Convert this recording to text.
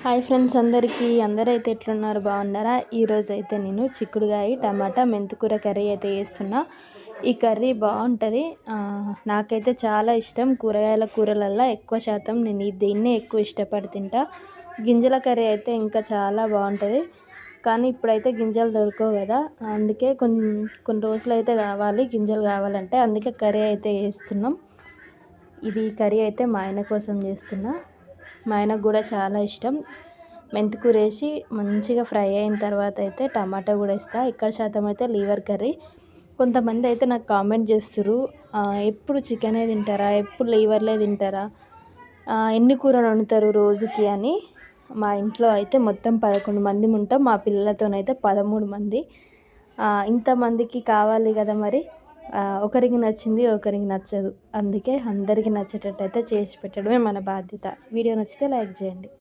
Hi friends, అందరైతే ఎట్లున్నారు? బాగున్నారా? ఈరోజు అయితే నేను చిక్కుడుగాయ టమాటా మెంతికూర కర్రీ అయితే చేస్తున్నా. ఈ కర్రీ బాగుంటుంది. నాకైతే చాలా ఇష్టం. కూరలల్లో ఎక్కువ శాతం నేను దీన్నే ఎక్కువ ఇష్టపడి తింటా. గింజల కర్రీ అయితే ఇంకా చాలా బాగుంటుంది. కానీ ఇప్పుడైతే గింజలు దొరకవు కదా, అందుకే కొన్ని రోజులు అయితే కావాలి, గింజలు కావాలంటే. అందుకే కర్రీ అయితే చేస్తున్నాం. ఇది కర్రీ అయితే మా ఆయన కోసం చేస్తున్నా. మా ఆయనకు కూడా చాలా ఇష్టం. మెంతికూర వేసి మంచిగా ఫ్రై అయిన తర్వాత అయితే టమాటా కూడా వేస్తా. ఇక్కడ శాతం అయితే లివర్ కర్రీ. కొంతమంది అయితే నాకు కామెంట్ చేస్తుర్రు, ఎప్పుడు చికెనే తింటారా, ఎప్పుడు లివర్లే తింటారా, ఎన్ని కూరలు వండుతారు రోజుకి అని. మా ఇంట్లో అయితే మొత్తం 11 మంది ఉంటాం. మా పిల్లలతోనైతే 13 మంది. ఇంతమందికి కావాలి కదా మరి. ఒకరికి నచ్చింది ఒకరికి నచ్చదు. అందుకే అందరికీ నచ్చేటట్టు అయితే చేసి పెట్టడమే మన బాధ్యత. వీడియో నచ్చితే లైక్ చేయండి.